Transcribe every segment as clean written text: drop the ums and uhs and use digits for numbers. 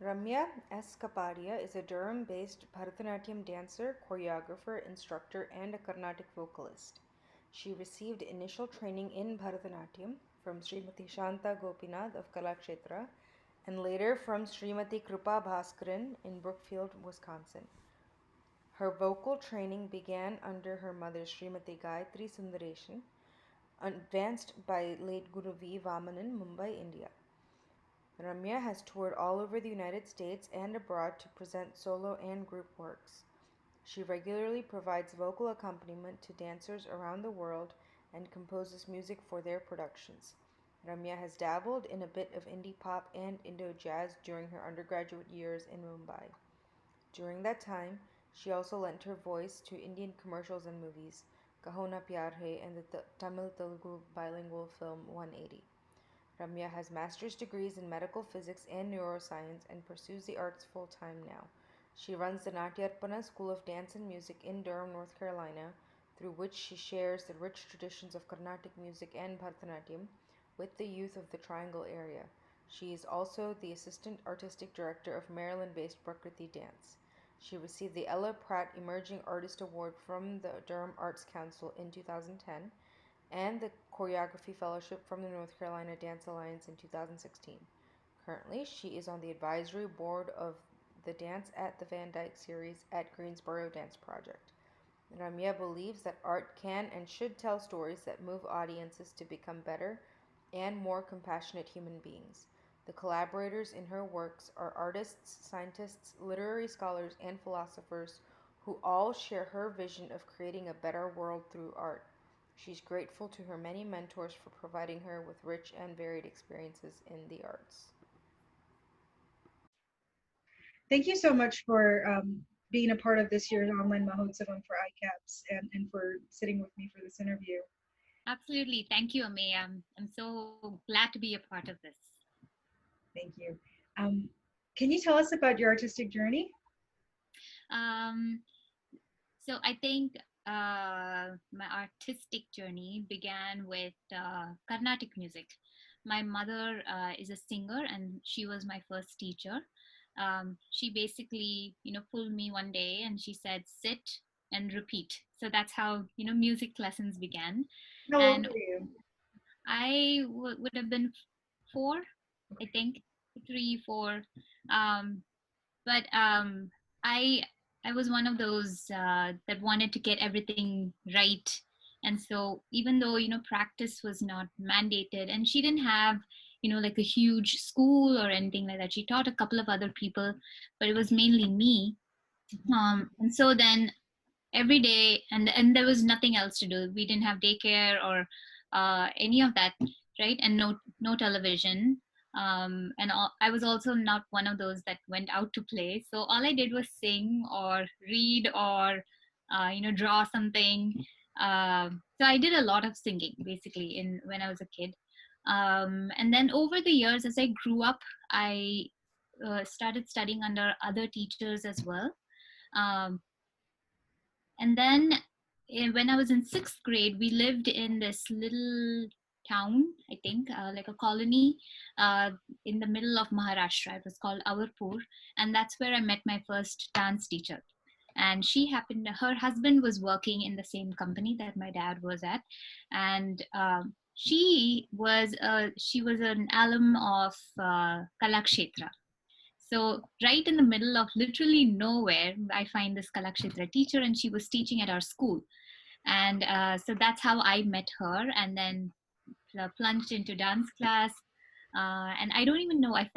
Ramya S. Kapadia is a Durham-based Bharatanatyam dancer, choreographer, instructor, and a Carnatic vocalist. She received initial training in Bharatanatyam from Srimati Shanta Gopinath of Kalakshetra and later from Srimati Krupa Bhaskaran in Brookfield, Wisconsin. Her vocal training began under her mother Srimati Gayatri Sundaresan, advanced by late Guru V. Vamanan, Mumbai, India. Ramya has toured all over the United States and abroad to present solo and group works. She regularly provides vocal accompaniment to dancers around the world and composes music for their productions. Ramya has dabbled in a bit of indie pop and Indo jazz during her undergraduate years in Mumbai. During that time, she also lent her voice to Indian commercials and movies, Kaho Na Pyar Hai and the Tamil-Telugu bilingual film 180. Ramya has master's degrees in medical physics and neuroscience and pursues the arts full-time now. She runs the Natyarpana School of Dance and Music in Durham, North Carolina, through which she shares the rich traditions of Carnatic music and Bharatanatyam with the youth of the Triangle area. She is also the assistant artistic director of Maryland-based Prakriti Dance. She received the Ella Pratt Emerging Artist Award from the Durham Arts Council in 2010 and the Choreography Fellowship from the North Carolina Dance Alliance in 2016. Currently, she is on the advisory board of the Dance at the Van Dyke series at Greensboro Dance Project. Ramya believes that art can and should tell stories that move audiences to become better and more compassionate human beings. The collaborators in her works are artists, scientists, literary scholars, and philosophers who all share her vision of creating a better world through art. She's grateful to her many mentors for providing her with rich and varied experiences in the arts. Thank you so much for being a part of this year's online Mahotsavam for ICAPS and for sitting with me for this interview. Absolutely. Thank you, Ame. I'm so glad to be a part of this. Thank you. Can you tell us about your artistic journey? So I think my artistic journey began with Carnatic music. My mother is a singer and she was my first teacher. She basically, pulled me one day and she said, sit and repeat. So that's how, music lessons began. How old were you? I would have been 4, I think, 3, 4. But I was one of those that wanted to get everything right. And so even though, practice was not mandated and she didn't have, like a huge school or anything like that. She taught a couple of other people, but it was mainly me. And so then every day, and there was nothing else to do. We didn't have daycare or any of that, right? And no television. I was also not one of those that went out to play. So all I did was sing or read or draw something. So I did a lot of singing basically when I was a kid. And then over the years, as I grew up, I started studying under other teachers as well. And then when I was in 6th grade, we lived in this little town, I think, like a colony in the middle of Maharashtra. It was called Awarpur. And that's where I met my first dance teacher. And her husband was working in the same company that my dad was at. And she was an alum of Kalakshetra. So right in the middle of literally nowhere, I find this Kalakshetra teacher, and she was teaching at our school. And so that's how I met her, and then plunged into dance class. And I don't even know, I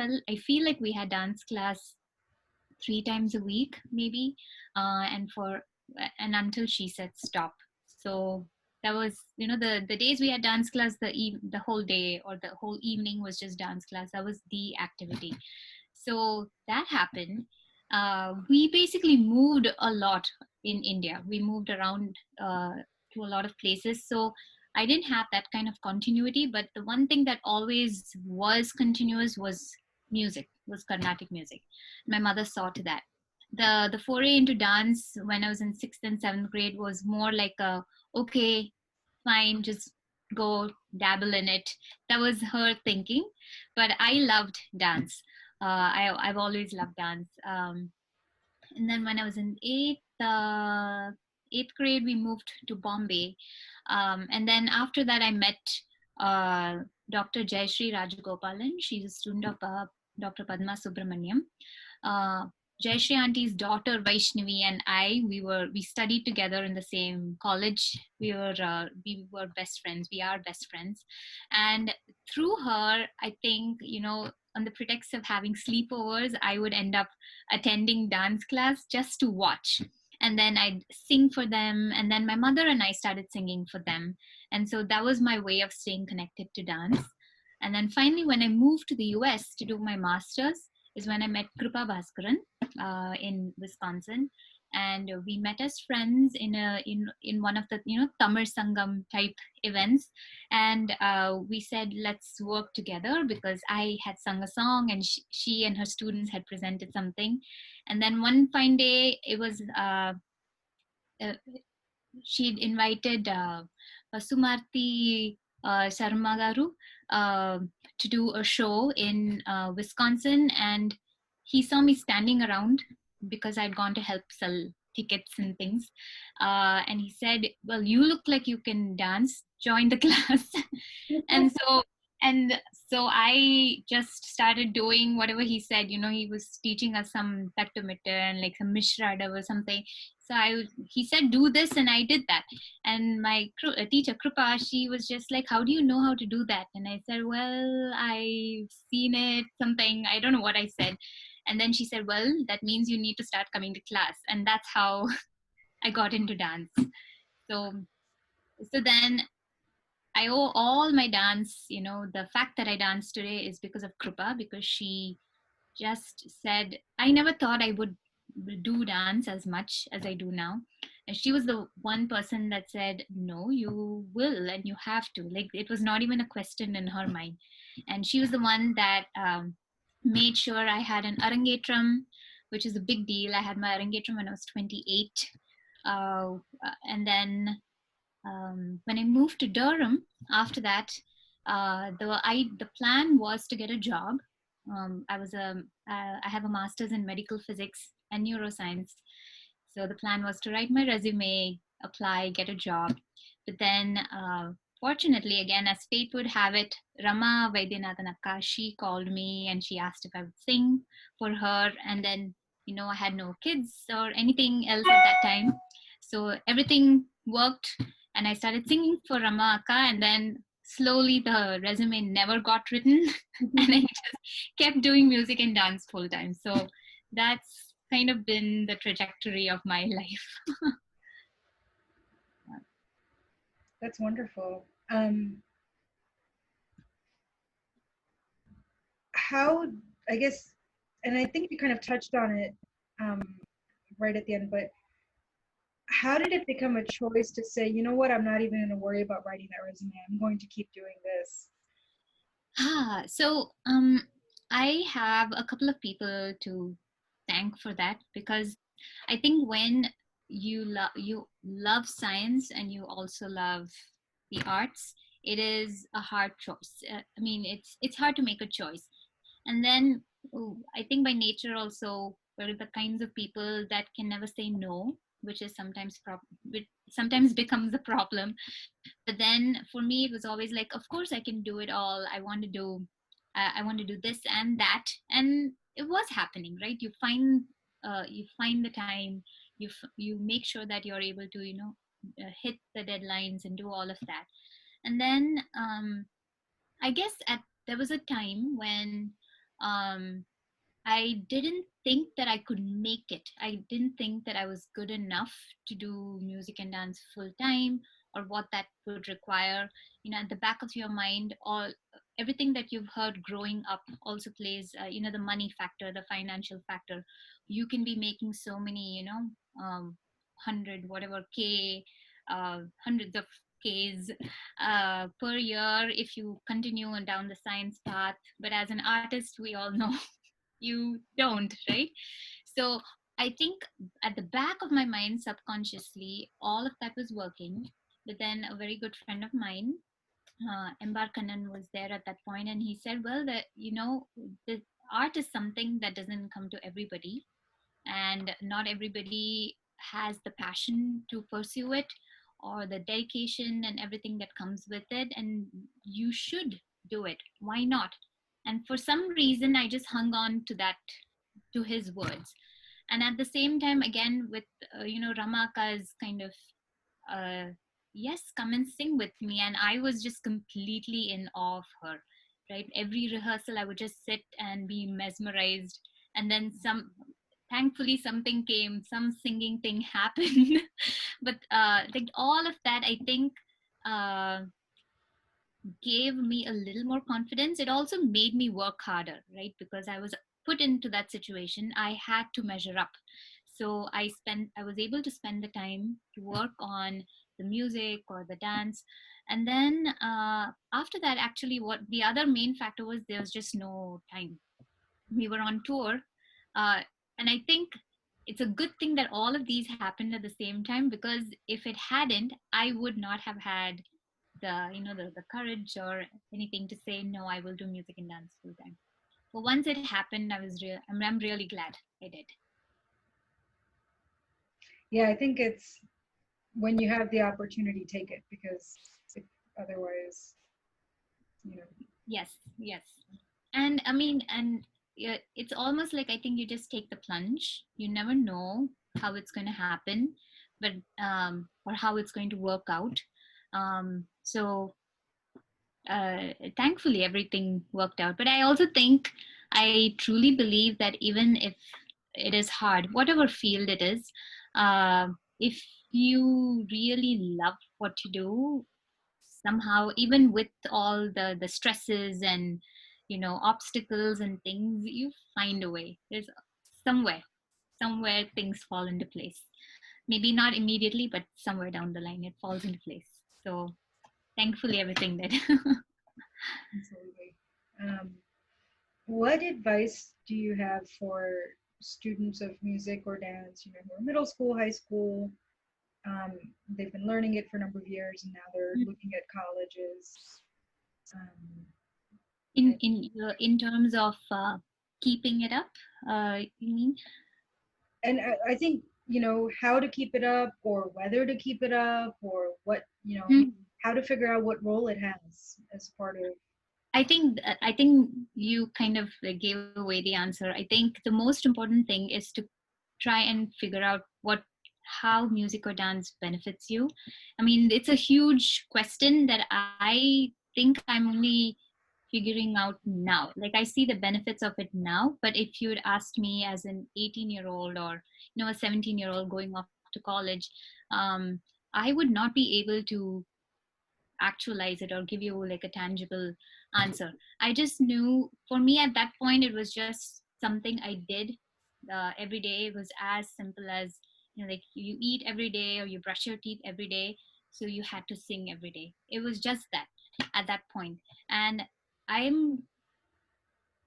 feel like we had dance class 3 times a week, maybe. And until she said stop. So that was, the days we had dance class, the whole day or the whole evening was just dance class. That was the activity. So that happened. We basically moved a lot in India. We moved around to a lot of places. So I didn't have that kind of continuity, but the one thing that always was continuous was music, was Carnatic music. My mother saw to that. The foray into dance when I was in 6th and 7th grade was more like okay, fine, just go dabble in it. That was her thinking. But I loved dance. I've always loved dance. And then when I was in eighth grade, we moved to Bombay. And then after that, I met uh, Dr. Jayashree Rajagopalan. She's a student of Dr. Padma Subramaniam. Uh, Jayashree Auntie's daughter Vaishnavi and we studied together in the same college. We were best friends. We are best friends, and through her, I think, on the pretext of having sleepovers, I would end up attending dance class just to watch. And then I'd sing for them. And then my mother and I started singing for them. And so that was my way of staying connected to dance. And then finally, when I moved to the US to do my master's, is when I met Krupa Bhaskaran in Wisconsin. And we met as friends in one of the Tamil Sangam type events, and we said let's work together because I had sung a song and she and her students had presented something. And then one fine day, it was uh, she'd invited Sumarti Sarmagaru to do a show in Wisconsin, and he saw me standing around because I'd gone to help sell tickets and things. And he said, "Well, you look like you can dance. Join the class." and so and so I just started doing whatever he said. He was teaching us some Tattamitta and like some Mishrada or something. So he said, do this, and I did that. And my teacher, Krupa, she was just like, how do you know how to do that? And I said, well, I've seen it, something, I don't know what I said. And then she said, well, that means you need to start coming to class. And that's how I got into dance. So then I owe all my dance, the fact that I dance today is because of Krupa, because she just said, I never thought I would do dance as much as I do now. And she was the one person that said, no, you will and you have to. Like, it was not even a question in her mind. And she was the one that made sure I had an arangetram, which is a big deal. I had my arangetram when I was 28. And then when I moved to Durham, after that, the plan was to get a job. I have a master's in medical physics and neuroscience, so the plan was to write my resume, apply, get a job. But then, fortunately, again, as fate would have it, Rama Vaidyanathan Akka, she called me and she asked if I would sing for her. And then, I had no kids or anything else at that time, so everything worked, and I started singing for Rama Akka, and then slowly the resume never got written and I just kept doing music and dance full time. So that's kind of been the trajectory of my life. That's wonderful. How, I guess, and I think you kind of touched on it right at the end, but how did it become a choice to say, you know what, I'm not even going to worry about writing that resume. I'm going to keep doing this? So I have a couple of people to thank for that, because I think when you love science and you also love the arts, it is a hard choice. I mean, it's hard to make a choice. And then I think by nature also we're the kinds of people that can never say no, which is which sometimes becomes a problem. But then for me it was always like, of course I can do it all. I want to do this and that, and it was happening, right? You find the time, you make sure that you're able to hit the deadlines and do all of that. And then I guess there was a time when um, I didn't think that I could make it. I didn't think that I was good enough to do music and dance full time, or what that would require. At the back of your mind, all everything that you've heard growing up also plays. The money factor, the financial factor. You can be making so many, 100 whatever k, hundreds of Ks per year if you continue on down the science path. But as an artist, we all know you don't, right? So I think at the back of my mind, subconsciously, all of that was working. But then a very good friend of mine, Embar Kannan, was there at that point, and he said, well, art is something that doesn't come to everybody, and not everybody has the passion to pursue it, or the dedication and everything that comes with it. And you should do it. Why not? And for some reason, I just hung on to that, to his words. And at the same time, again, with Ramaka's kind of uh, yes, come and sing with me. And I was just completely in awe of her, right? Every rehearsal, I would just sit and be mesmerized. And then thankfully, something came, some singing thing happened. But like all of that, I think uh, gave me a little more confidence. It also made me work harder, right? Because I was put into that situation, I had to measure up. So I was able to spend the time to work on the music or the dance. And then after that, actually, what the other main factor was, there was just no time. We were on tour, uh, and I think it's a good thing that all of these happened at the same time, because if it hadn't, I would not have had the courage or anything to say no, I will do music and dance full time. But once it happened, I'm really glad I did. Yeah, I think it's when you have the opportunity, take it, because if otherwise, you know. Yes. And I mean, and yeah, it's almost like, I think you just take the plunge. You never know how it's going to happen, but or how it's going to work out. So thankfully everything worked out. But I also think, I truly believe that even if it is hard, whatever field it is, uh, if you really love what you do, somehow, even with all the stresses and obstacles and things, you find a way. There's somewhere things fall into place. Maybe not immediately, but somewhere down the line it falls into place. So thankfully everything did. Absolutely. What advice do you have for students of music or dance, who are middle school, high school? Um, they've been learning it for a number of years and now they're looking at colleges. Um, In terms of keeping it up, you mean? and I think, how to keep it up or whether to keep it up or what, how to figure out what role it has as part of. I think you kind of gave away the answer. I think the most important thing is to try and figure out how music or dance benefits you. I mean, it's a huge question that I think I'm only figuring out now. Like, I see the benefits of it now, but if you'd asked me as an 18-year-old, or a 17-year-old going off to college, um, I would not be able to actualize it or give you like a tangible answer. I just knew, for me at that point, it was just something I did every day. It was as simple as, like, you eat every day or you brush your teeth every day, so you had to sing every day. It was just that at that point. And i'm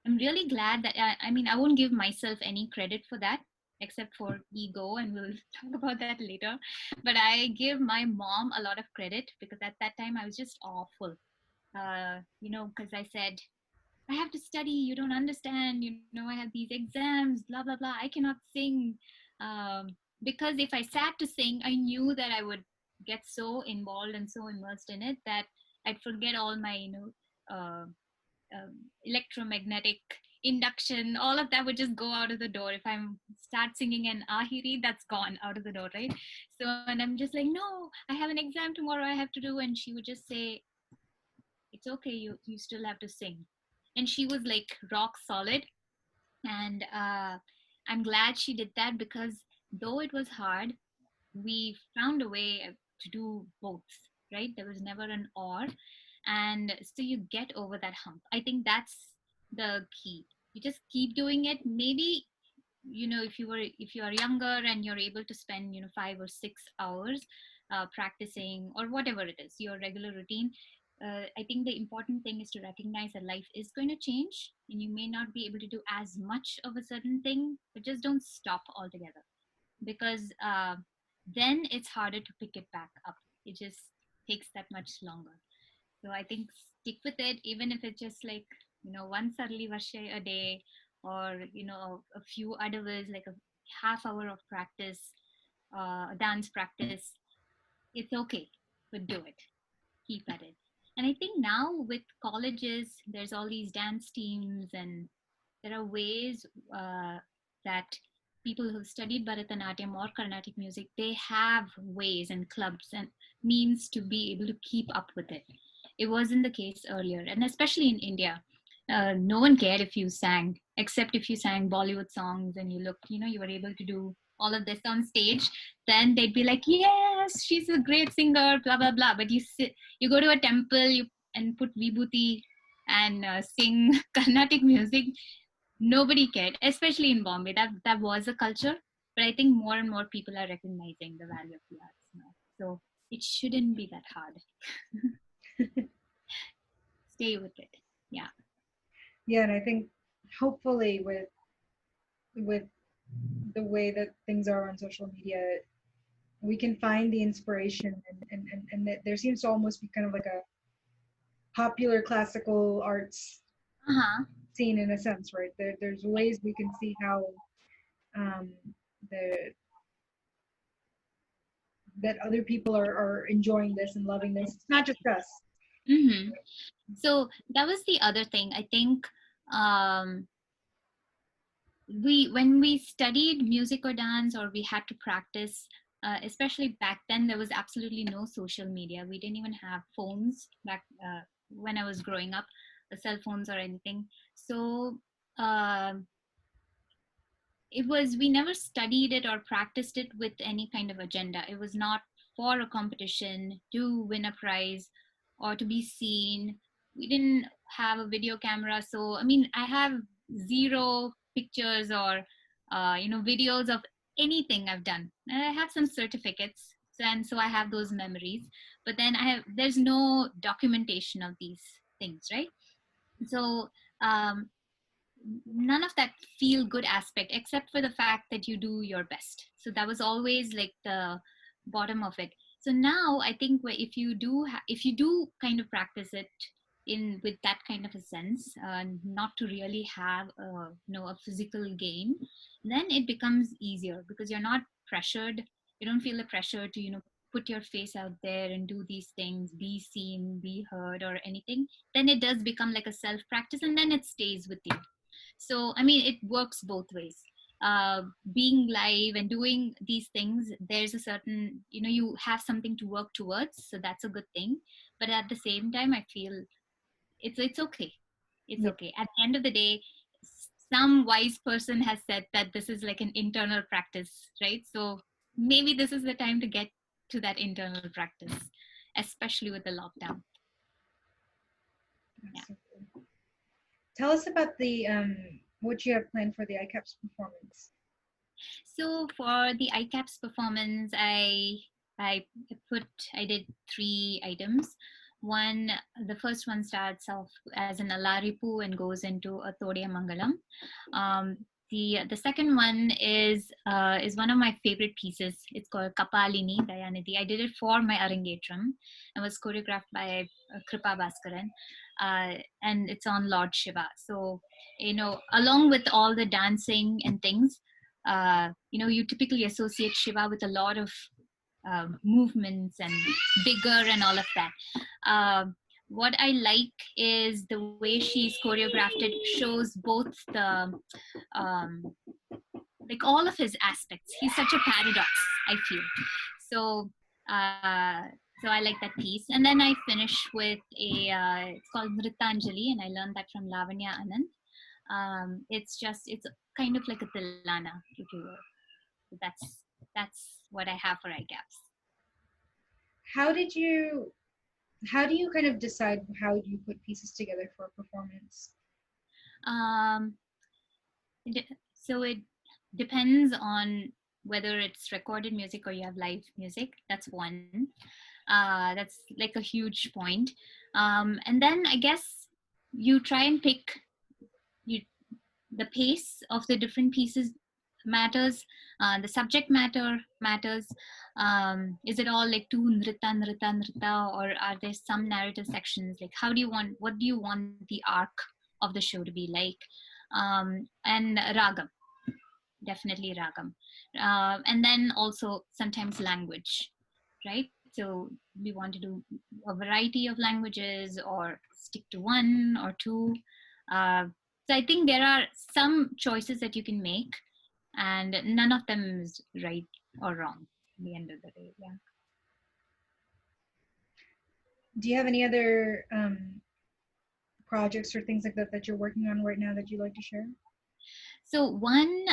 I'm really glad that I mean, I won't give myself any credit for that, except for ego, and we'll talk about that later. But I give my mom a lot of credit, because at that time I was just awful. Because I said, I have to study, you don't understand, I have these exams, blah, blah, blah. I cannot sing. Because if I sat to sing, I knew that I would get so involved and so immersed in it that I'd forget all my, electromagnetic induction, all of that would just go out of the door. If I'm start singing an ahiri, that's gone out of the door, right? So, and I'm just like, no, I have an exam tomorrow, I have to do. And she would just say, it's okay, you still have to sing. And she was like rock solid. And I'm glad she did that, because though it was hard, we found a way to do both, right? There was never an or. And so you get over that hump. I think that's the key. You just keep doing it. Maybe, if you are younger and you're able to spend 5 or 6 hours practicing, or whatever it is, your regular routine. I think the important thing is to recognize that life is going to change, and you may not be able to do as much of a certain thing, but just don't stop altogether, because then it's harder to pick it back up. It just takes that much longer. So I think stick with it, even if it's just like, one sarli varsha a day, or a few hours, like a half hour of practice, dance practice, it's okay, but do it, keep at it. And I think now with colleges, there's all these dance teams, and there are ways that people who've studied Bharatanatyam or Carnatic music, they have ways and clubs and means to be able to keep up with it. It wasn't the case earlier, and especially in India. No one cared if you sang, except if you sang Bollywood songs and you looked, you were able to do all of this on stage. Then they'd be like, "Yes, she's a great singer," blah blah blah. But you go to a temple, and put vibhuti and sing Carnatic music. Nobody cared, especially in Bombay. That was a culture, but I think more and more people are recognizing the value of the arts now. So it shouldn't be that hard. Stay with it. Yeah. Yeah, and I think hopefully with the way that things are on social media, we can find the inspiration, and that there seems to almost be kind of like a popular classical arts Uh-huh. scene in a sense, right? There's ways we can see how um, the that other people are enjoying this and loving this. It's not just us. Mm-hmm. So that was the other thing. I think um, when we studied music or dance, or we had to practice, especially back then, there was absolutely no social media. We didn't even have phones back when I was growing up, cell phones or anything. So um we never studied it or practiced it with any kind of agenda. It was not for a competition to win a prize or to be seen. We didn't have a video camera. So I mean, I have zero pictures or videos of anything I've done. And I have some certificates, and so I have those memories, but then there's no documentation of these things, right? So um, none of that feel good aspect, except for the fact that you do your best. So that was always like the bottom of it. So now I think if you do kind of practice it in with that kind of a sense, not to really have a physical gain, then it becomes easier because you're not pressured. You don't feel the pressure to put your face out there and do these things, be seen, be heard, or anything. Then it does become like a self practice, and then it stays with you. So I mean, it works both ways. Being live and doing these things, there's a certain, you have something to work towards, so that's a good thing. But at the same time, I feel it's okay. It's Yeah. okay. At the end of the day, some wise person has said that this is like an internal practice, right? So maybe this is the time to get to that internal practice, especially with the lockdown. Absolutely. Tell us about the what you have planned for the ICAPS performance. So for the ICAPS performance, I I did 3 items. One, the first one starts off as an Alaripu and goes into a Todiya Mangalam. The second one is one of my favorite pieces. It's called Kapalini Dayanidhi. I did it for my Arangetram. It was choreographed by Kripa Bhaskaran, and it's on Lord Shiva. So along with all the dancing and things, you typically associate Shiva with a lot of movements and vigor and all of that. What I like is the way she's choreographed it shows both the like all of his aspects. He's such a paradox, I feel. So so I like that piece. And then I finish with it's called Nritanjali, and I learned that from Lavanya Anand. It's kind of like a tilana, if you will. So that's what I have for ICAPS. How do you kind of decide how you put pieces together for a performance? Um, so it depends on whether it's recorded music or you have live music. That's one. That's like a huge point. And then I guess you try and pick you the pace of the different pieces matters. The subject matter matters. Is it all like two nrita nrita nrita, or are there some narrative sections? Like what do you want the arc of the show to be like? and ragam, definitely ragam, and then also sometimes language, right? So we want to do a variety of languages or stick to one or two. Uh, so I think there are some choices that you can make, and none of them is right or wrong at the end of the day. Yeah. Do you have any other projects or things like that that you're working on right now that you'd like to share? So one,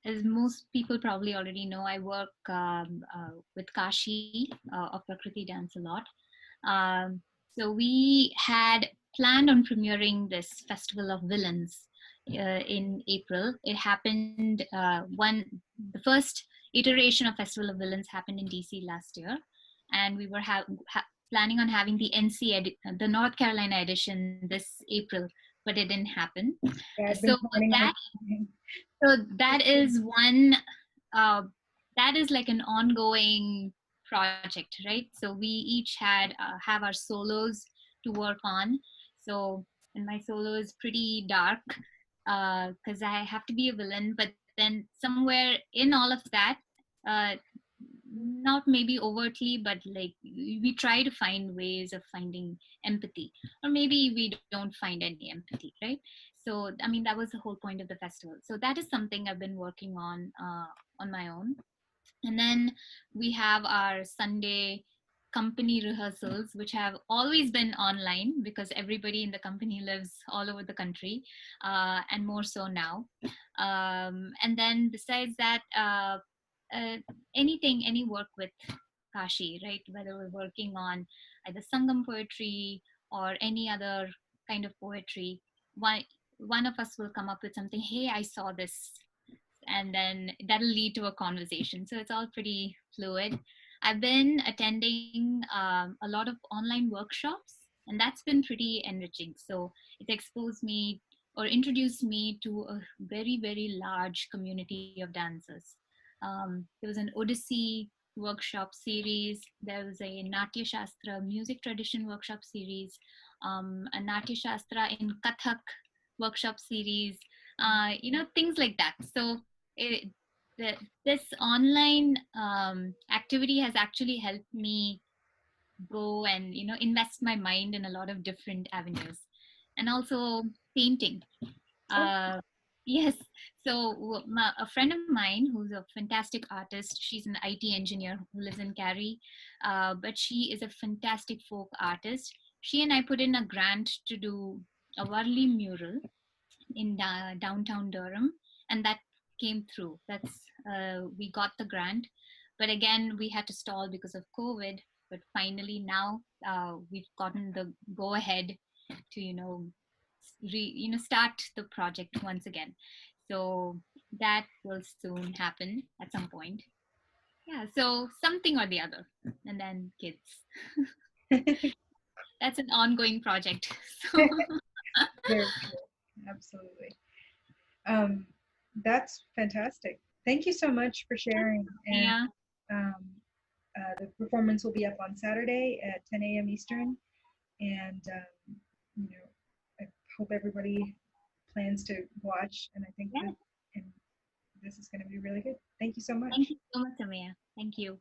as most people probably already know, I work with Kashi of Prakriti Dance a lot. So we had planned on premiering this Festival of Villains in April. It happened the first iteration of Festival of Villains happened in DC last year, and we were planning on having the the North Carolina edition this April, but it didn't happen. Yeah, I've So been planning on that so that is one uh, that is like an ongoing project, right? So we each have our solos to work on. So, and my solo is pretty dark because I have to be a villain, but then somewhere in all of that, uh, not maybe overtly, but like we try to find ways of finding empathy, or maybe we don't find any empathy, right? So I mean, that was the whole point of the festival. So that is something I've been working on my own. And then we have our Sunday company rehearsals, which have always been online because everybody in the company lives all over the country, and more so now. And then besides that, uh, any work with Kashi, right? Whether we're working on either Sangam poetry or any other kind of poetry, one of us will come up with something. Hey, I saw this, and then that'll lead to a conversation. So it's all pretty fluid. I've been attending a lot of online workshops, and that's been pretty enriching. So it exposed me or introduced me to a very, very large community of dancers. There was an Odyssey workshop series, there was a Natya Shastra music tradition workshop series, a Natya Shastra in Kathak workshop series, things like that. So it, the, this online activity has actually helped me go and invest my mind in a lot of different avenues, and also painting. uh, yes. So a friend of mine who's a fantastic artist, she's an IT engineer who lives in Cary, but she is a fantastic folk artist. She and I put in a grant to do a Varli mural in downtown Durham, and that came through. We got the grant, but again we had to stall because of COVID. But finally now we've gotten the go ahead to start the project once again. So that will soon happen at some point. Yeah, so something or the other, and then kids. That's an ongoing project. So Very cool. Absolutely. Um, that's fantastic. Thank you so much for sharing. And yeah. um, the performance will be up on Saturday at 10 a.m. Eastern. And, you know, I hope everybody plans to watch. And I think Yeah. that and this is going to be really good. Thank you so much. Thank you so much, Ramya. Thank you.